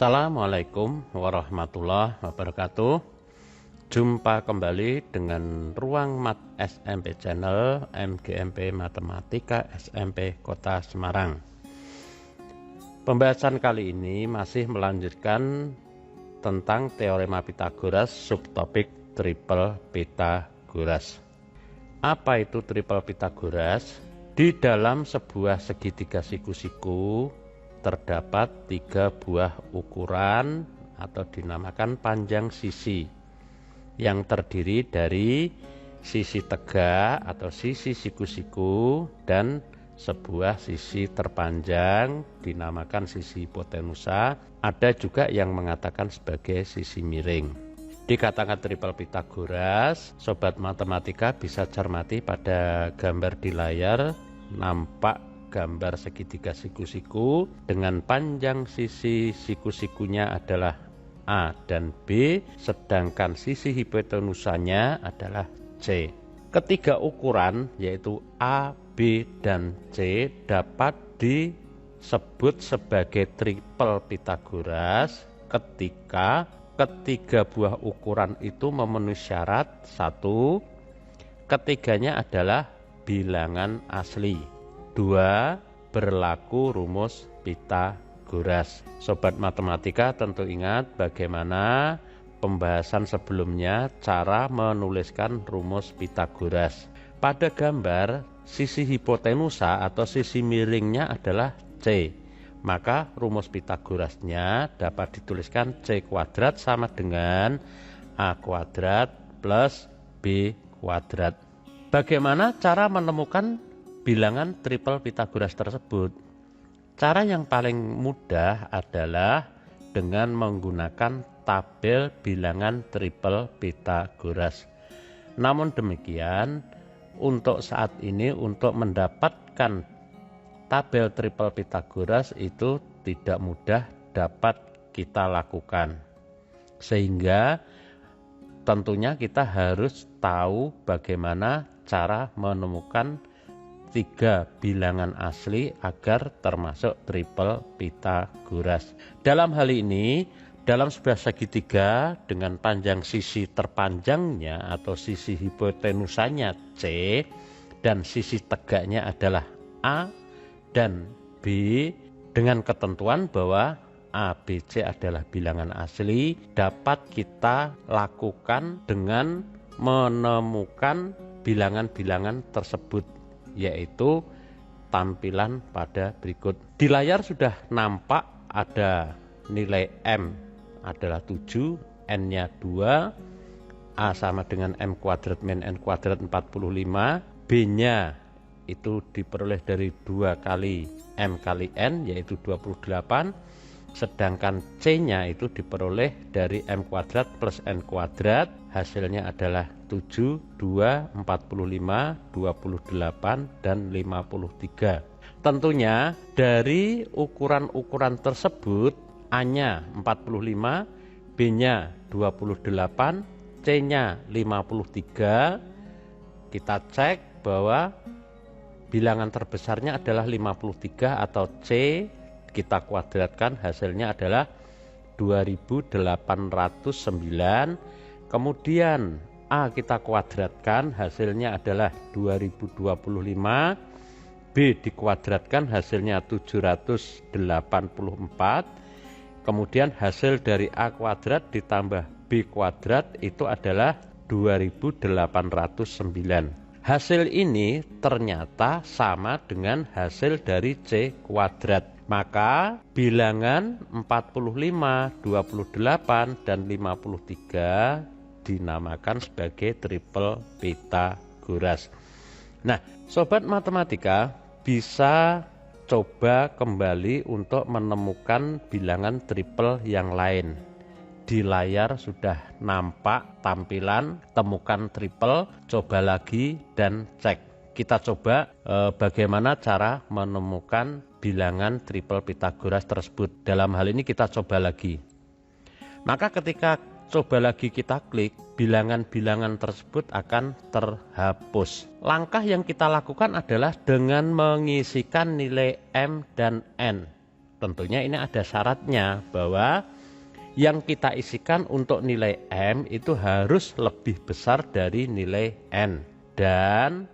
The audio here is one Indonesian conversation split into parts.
Assalamualaikum warahmatullahi wabarakatuh. Jumpa kembali dengan Ruang Mat SMP Channel MGMP Matematika SMP Kota Semarang. Pembahasan kali ini masih melanjutkan tentang teorema Pythagoras subtopik triple Pythagoras. Apa itu triple Pythagoras? Di dalam sebuah segitiga siku-siku terdapat 3 buah ukuran atau dinamakan panjang sisi yang terdiri dari sisi tegak atau sisi siku-siku dan sebuah sisi terpanjang dinamakan sisi hipotenusa. Ada juga yang mengatakan sebagai sisi miring. Dikatakan triple Pythagoras, sobat matematika bisa cermati pada gambar di layar, nampak gambar segitiga siku-siku dengan panjang sisi siku-sikunya adalah A dan B, sedangkan sisi hipotenusanya adalah C. Ketiga ukuran yaitu A, B, dan C dapat disebut sebagai triple Pythagoras ketika ketiga buah ukuran itu memenuhi syarat. 1. Ketiganya adalah bilangan asli. 2. Berlaku rumus Pythagoras. Sobat matematika tentu ingat bagaimana pembahasan sebelumnya cara menuliskan rumus Pythagoras. Pada gambar, sisi hipotenusa atau sisi miringnya adalah C. Maka rumus Pythagorasnya dapat dituliskan C kuadrat sama dengan A kuadrat plus B kuadrat. Bagaimana cara menemukan bilangan triple Pythagoras tersebut? Cara yang paling mudah adalah dengan menggunakan tabel bilangan triple Pythagoras. Namun demikian, untuk saat ini untuk mendapatkan tabel triple Pythagoras itu tidak mudah dapat kita lakukan. Sehingga tentunya kita harus tahu bagaimana cara menemukan 3 bilangan asli agar termasuk triple Pythagoras. Dalam hal ini, dalam sebuah segitiga dengan panjang sisi terpanjangnya atau sisi hipotenusanya C dan sisi tegaknya adalah A dan B, dengan ketentuan bahwa A, B, C adalah bilangan asli, dapat kita lakukan dengan menemukan bilangan-bilangan tersebut, yaitu tampilan pada berikut. Di layar sudah nampak ada nilai M adalah 7, N-nya 2, A sama dengan M kuadrat min N kuadrat 45, B-nya itu diperoleh dari 2 kali M kali N yaitu 28, sedangkan C-nya itu diperoleh dari M kuadrat plus N kuadrat, hasilnya adalah 7, 2, 45, 28, dan 53. Tentunya dari ukuran-ukuran tersebut A-nya 45, B-nya 28, C-nya 53. Kita cek bahwa bilangan terbesarnya adalah 53 atau C kita kuadratkan, hasilnya adalah 2809. Kemudian A kita kuadratkan, hasilnya adalah 2025. B dikuadratkan, hasilnya 784. Kemudian hasil dari A kuadrat ditambah B kuadrat itu adalah 2809. Hasil ini ternyata sama dengan hasil dari C kuadrat. Maka bilangan 45, 28, dan 53 dinamakan sebagai triple Pythagoras. Nah, sobat matematika bisa coba kembali untuk menemukan bilangan triple yang lain. Di layar sudah nampak tampilan temukan triple, coba lagi dan cek. Kita coba bagaimana cara menemukan bilangan triple Pythagoras tersebut. Dalam hal ini kita coba lagi. Maka ketika coba lagi kita klik, bilangan-bilangan tersebut akan terhapus. Langkah yang kita lakukan adalah dengan mengisikan nilai M dan N. Tentunya ini ada syaratnya bahwa yang kita isikan untuk nilai M itu harus lebih besar dari nilai N. Dan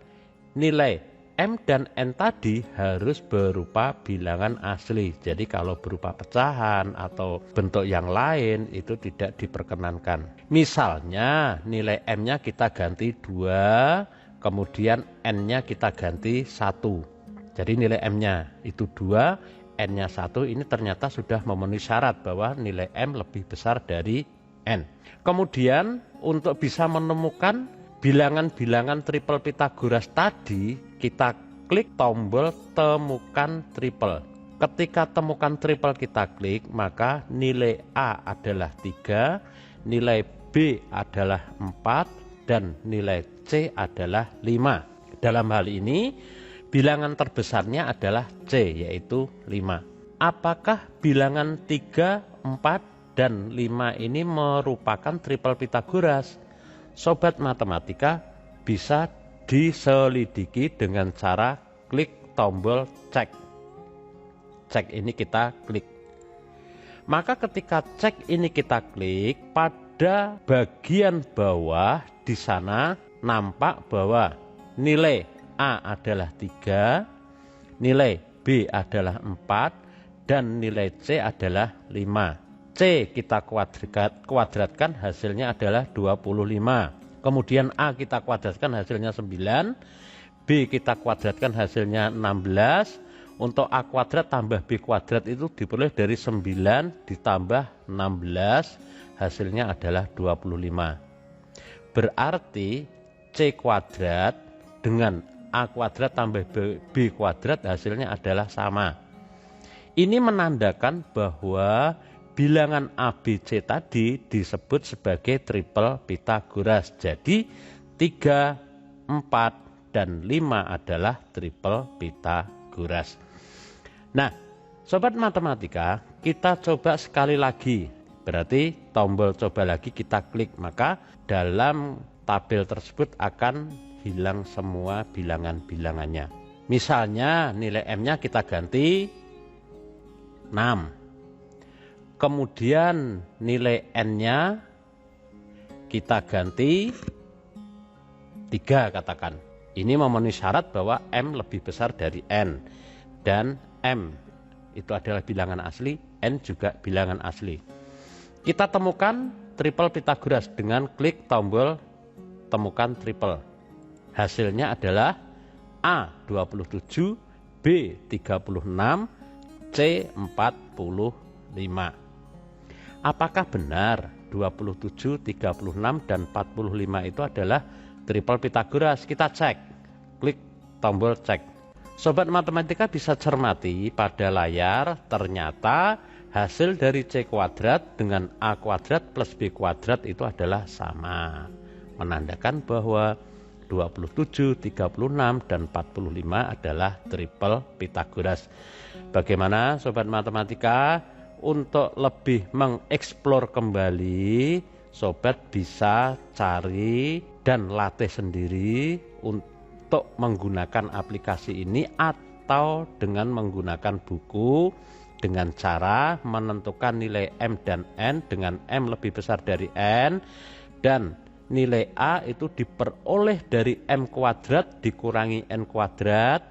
nilai M dan N tadi harus berupa bilangan asli. Jadi kalau berupa pecahan atau bentuk yang lain itu tidak diperkenankan. Misalnya nilai M-nya kita ganti 2, kemudian N-nya kita ganti 1. Jadi nilai M-nya itu 2, N-nya 1, ini ternyata sudah memenuhi syarat bahwa nilai M lebih besar dari N. Kemudian untuk bisa menemukan bilangan-bilangan triple Pythagoras tadi, kita klik tombol temukan triple. Ketika temukan triple kita klik, maka nilai A adalah 3, nilai B adalah 4, dan nilai C adalah 5. Dalam hal ini, bilangan terbesarnya adalah C, yaitu 5. Apakah bilangan 3, 4, dan 5 ini merupakan triple Pythagoras? Sobat matematika bisa diselidiki dengan cara klik tombol cek. Cek ini kita klik. Maka ketika cek ini kita klik, pada bagian bawah di sana nampak bahwa nilai A adalah 3, nilai B adalah 4, dan nilai C adalah 5. C kita kuadratkan, hasilnya adalah 25. Kemudian A kita kuadratkan, hasilnya 9. B kita kuadratkan, hasilnya 16. Untuk A kuadrat tambah B kuadrat itu diperoleh dari 9 ditambah 16. Hasilnya adalah 25. Berarti C kuadrat dengan A kuadrat tambah B kuadrat hasilnya adalah sama. Ini menandakan bahwa bilangan ABC tadi disebut sebagai triple Pythagoras. Jadi 3, 4, dan 5 adalah triple Pythagoras. Nah, sobat matematika, kita coba sekali lagi. Berarti tombol coba lagi kita klik, maka dalam tabel tersebut akan hilang semua bilangan-bilangannya. Misalnya nilai M-nya kita ganti 6. Kemudian nilai N-nya kita ganti 3 katakan. Ini memenuhi syarat bahwa M lebih besar dari N. Dan M itu adalah bilangan asli, N juga bilangan asli. Kita temukan triple Pythagoras dengan klik tombol temukan triple. Hasilnya adalah A 27, B 36, C 45. Apakah benar 27, 36, dan 45 itu adalah triple Pythagoras? Kita cek. Klik tombol cek. Sobat matematika bisa cermati pada layar, ternyata hasil dari C kuadrat dengan A kuadrat plus B kuadrat itu adalah sama. Menandakan bahwa 27, 36, dan 45 adalah triple Pythagoras. Bagaimana sobat matematika? Untuk lebih mengeksplor kembali, sobat bisa cari dan latih sendiri untuk menggunakan aplikasi ini atau dengan menggunakan buku dengan cara menentukan nilai M dan N dengan M lebih besar dari N, dan nilai A itu diperoleh dari M kuadrat dikurangi N kuadrat,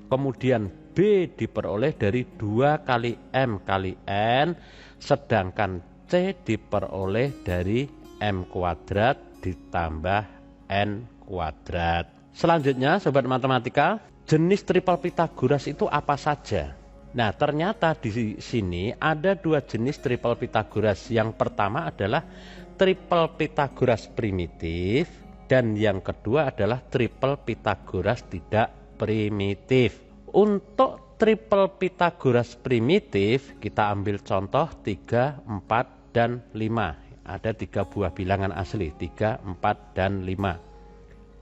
kemudian B diperoleh dari 2 kali M kali N, sedangkan C diperoleh dari M kuadrat ditambah N kuadrat. Selanjutnya sobat matematika, jenis triple Pythagoras itu apa saja? Nah, ternyata di sini ada 2 jenis triple Pythagoras. Yang pertama adalah triple Pythagoras primitif, dan yang kedua adalah triple Pythagoras tidak primitif. Untuk triple Pythagoras primitif, kita ambil contoh 3, 4, dan 5. Ada 3 buah bilangan asli, 3, 4, dan 5.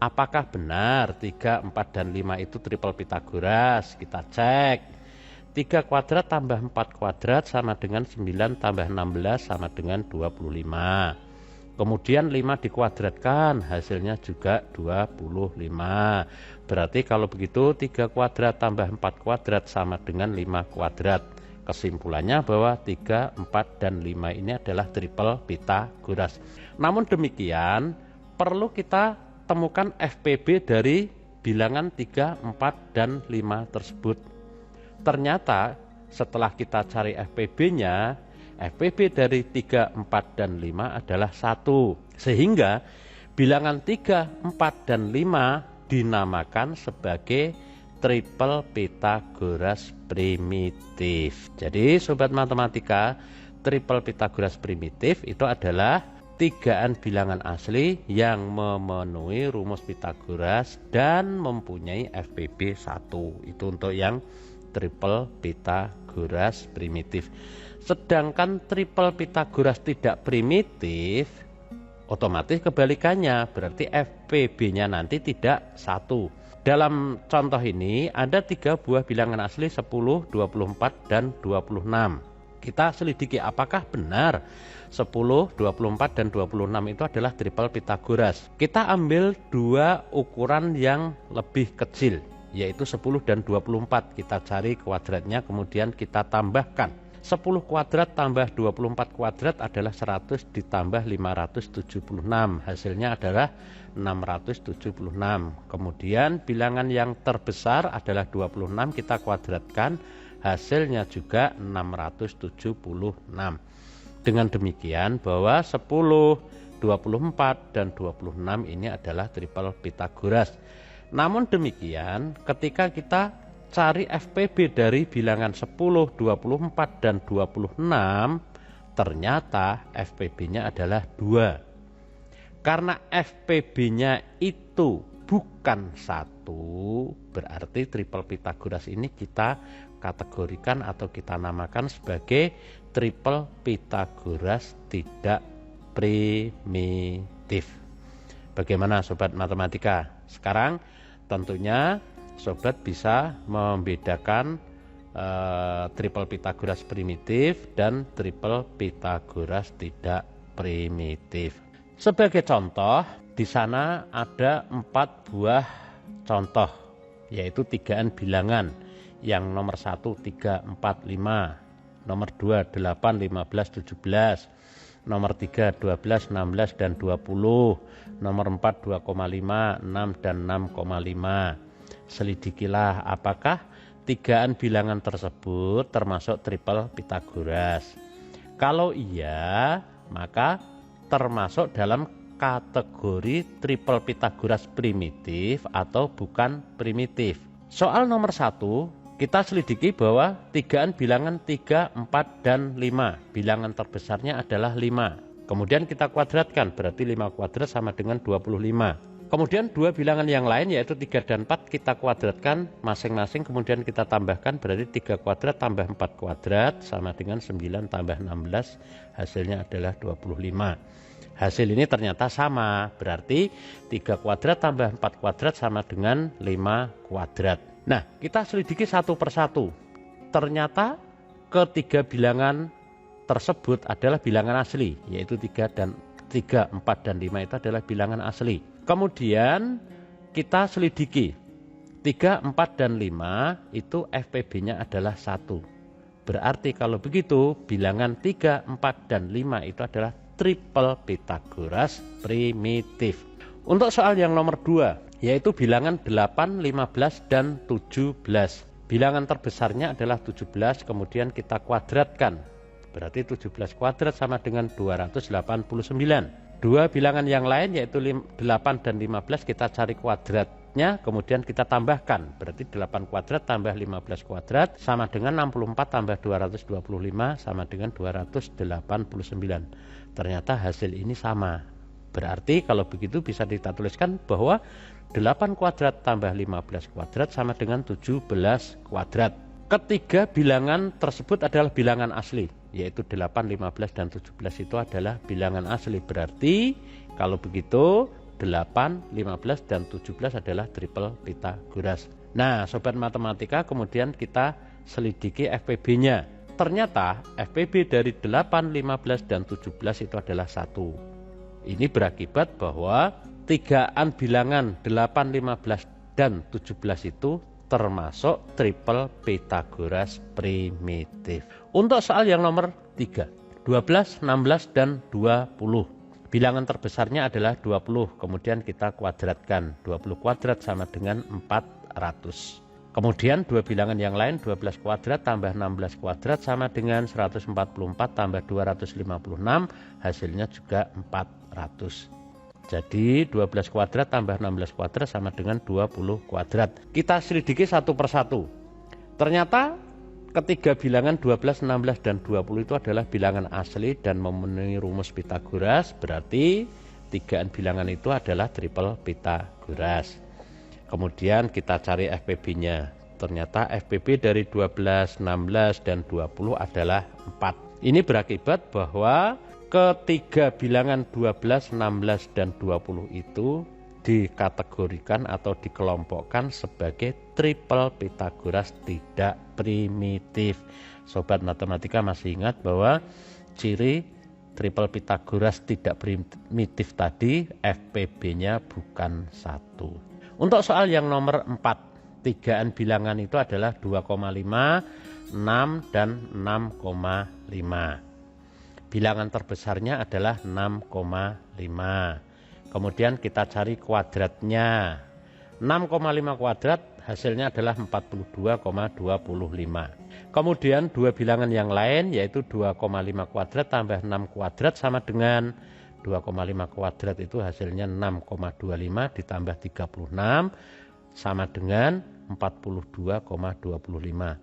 Apakah benar 3, 4, dan 5 itu triple Pythagoras? Kita cek. 3 kuadrat tambah 4 kuadrat sama dengan 9 tambah 16 sama dengan 25. Kemudian 5 dikuadratkan, hasilnya juga 25. Berarti kalau begitu 3 kuadrat tambah 4 kuadrat sama dengan 5 kuadrat. kesimpulannya bahwa 3, 4, dan 5 ini adalah triple Pythagoras. Namun demikian, perlu kita temukan FPB dari bilangan 3, 4, dan 5 tersebut. Ternyata setelah kita cari FPB-nya, FPB dari 3, 4, dan 5 adalah 1. Sehingga bilangan 3, 4, dan 5 dinamakan sebagai triple Pythagoras primitif. Jadi sobat matematika, triple Pythagoras primitif itu adalah tigaan bilangan asli yang memenuhi rumus Pythagoras dan mempunyai FPB 1. Itu untuk yang triple Pythagoras primitif. Sedangkan triple Pythagoras tidak primitif, otomatis kebalikannya, berarti FPB-nya nanti tidak 1. Dalam contoh ini ada 3 buah bilangan asli 10, 24, dan 26. Kita selidiki apakah benar 10, 24, dan 26 itu adalah triple Pythagoras. Kita ambil 2 ukuran yang lebih kecil, yaitu 10 dan 24. Kita cari kuadratnya, kemudian kita tambahkan. 10 kuadrat tambah 24 kuadrat adalah 100 ditambah 576. Hasilnya adalah 676. Kemudian bilangan yang terbesar adalah 26, kita kuadratkan, hasilnya juga 676. Dengan demikian bahwa 10, 24, dan 26 ini adalah triple Pythagoras. Namun demikian, ketika kita cari FPB dari bilangan 10, 24, dan 26, ternyata FPB-nya adalah 2. Karena FPB-nya itu bukan 1, berarti triple Pythagoras ini kita kategorikan atau kita namakan sebagai triple Pythagoras tidak primitif. Bagaimana sobat matematika? Sekarang tentunya sobat bisa membedakan triple Pythagoras primitif dan triple Pythagoras tidak primitif. Sebagai contoh, di sana ada 4 buah contoh, yaitu tigaan bilangan. Yang nomor 1 3, 4, 5, nomor 2 8, 15, 17, nomor 3 12, 16, dan 20, nomor 4 2,5, 6, dan 6,5. Selidikilah apakah tigaan bilangan tersebut termasuk triple Pythagoras. Kalau iya, maka termasuk dalam kategori triple Pythagoras primitif atau bukan primitif. Soal nomor 1, kita selidiki bahwa tigaan bilangan 3, 4, dan 5. Bilangan terbesarnya adalah 5. Kemudian kita kuadratkan, berarti 5 kuadrat sama dengan 25. Kemudian 2 bilangan yang lain yaitu 3 dan 4 kita kuadratkan masing-masing, kemudian kita tambahkan, berarti 3 kuadrat tambah 4 kuadrat sama dengan 9 tambah 16, hasilnya adalah 25. Hasil ini ternyata sama, berarti 3 kuadrat tambah 4 kuadrat sama dengan 5 kuadrat. Nah, kita selidiki satu persatu. Ternyata ketiga bilangan tersebut adalah bilangan asli, yaitu 3, 4, dan 5 itu adalah bilangan asli. Kemudian kita selidiki 3, 4, dan 5 itu FPB-nya adalah 1. Berarti kalau begitu bilangan 3, 4, dan 5 itu adalah triple Pythagoras primitif. Untuk soal yang nomor 2, yaitu bilangan 8, 15, dan 17. Bilangan terbesarnya adalah 17, kemudian kita kuadratkan. Berarti 17 kuadrat sama dengan 289. 2 bilangan yang lain yaitu 8 dan 15 kita cari kuadratnya, kemudian kita tambahkan. Berarti 8 kuadrat tambah 15 kuadrat sama dengan 64 tambah 225 sama dengan 289. Ternyata hasil ini sama. Berarti kalau begitu bisa kita tuliskan bahwa 8 kuadrat tambah 15 kuadrat sama dengan 17 kuadrat. Ketiga bilangan tersebut adalah bilangan asli, yaitu 8, 15, dan 17 itu adalah bilangan asli. Berarti kalau begitu 8, 15, dan 17 adalah triple Pythagoras. Nah, sobat matematika, kemudian kita selidiki FPB-nya. Ternyata FPB dari 8, 15, dan 17 itu adalah 1. Ini berakibat bahwa tigaan bilangan 8, 15, dan 17 itu termasuk triple Pythagoras primitif. Untuk soal yang nomor 3, 12, 16, dan 20. Bilangan terbesarnya adalah 20, kemudian kita kuadratkan. 20 kuadrat sama dengan 400. Kemudian dua bilangan yang lain, 12 kuadrat tambah 16 kuadrat sama dengan 144 tambah 256, hasilnya juga 400. Jadi 12 kuadrat tambah 16 kuadrat sama dengan 20 kuadrat. Kita selidiki satu persatu. Ternyata ketiga bilangan 12, 16, dan 20 itu adalah bilangan asli dan memenuhi rumus Pythagoras. Berarti tigaan bilangan itu adalah triple Pythagoras. Kemudian kita cari FPB-nya. Ternyata FPB dari 12, 16, dan 20 adalah 4. Ini berakibat bahwa ketiga bilangan 12, 16, dan 20 itu dikategorikan atau dikelompokkan sebagai triple Pythagoras tidak primitif. Sobat matematika masih ingat bahwa ciri triple Pythagoras tidak primitif tadi FPB-nya bukan 1. Untuk soal yang nomor 4, tigaan bilangan itu adalah 2,5, 6, dan 6,5. Bilangan terbesarnya adalah 6,5. Kemudian kita cari kuadratnya. 6,5 kuadrat hasilnya adalah 42,25. Kemudian dua bilangan yang lain yaitu 2,5 kuadrat tambah 6 kuadrat sama dengan 2,5 kuadrat itu hasilnya 6,25 ditambah 36 sama dengan 42,25.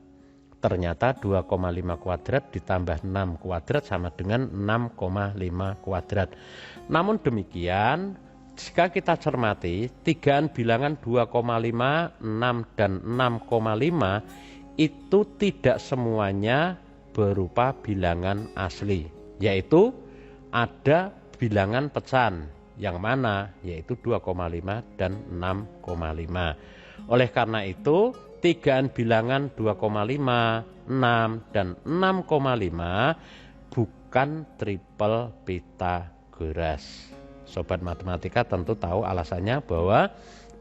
Ternyata 2,5 kuadrat ditambah 6 kuadrat sama dengan 6,5 kuadrat. Namun demikian, jika kita cermati, tigaan bilangan 2,5, 6, dan 6,5 itu tidak semuanya berupa bilangan asli. Yaitu ada bilangan pecahan, yang mana yaitu 2,5 dan 6,5. Oleh karena itu, tigaan bilangan 2,5, 6, dan 6,5 bukan triple Pythagoras. Sobat matematika tentu tahu alasannya bahwa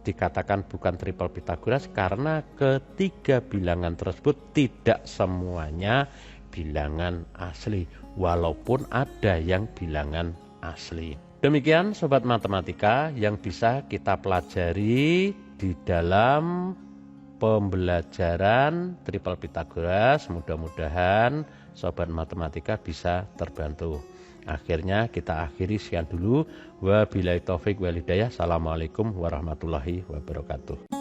dikatakan bukan triple Pythagoras karena ketiga bilangan tersebut tidak semuanya bilangan asli, walaupun ada yang bilangan asli. Demikian sobat matematika yang bisa kita pelajari di dalam pembelajaran triple Pythagoras. Mudah-mudahan sobat matematika bisa terbantu. Akhirnya kita akhiri sekian dulu. Wabillahi taufik wal hidayah. Assalamualaikum warahmatullahi wabarakatuh.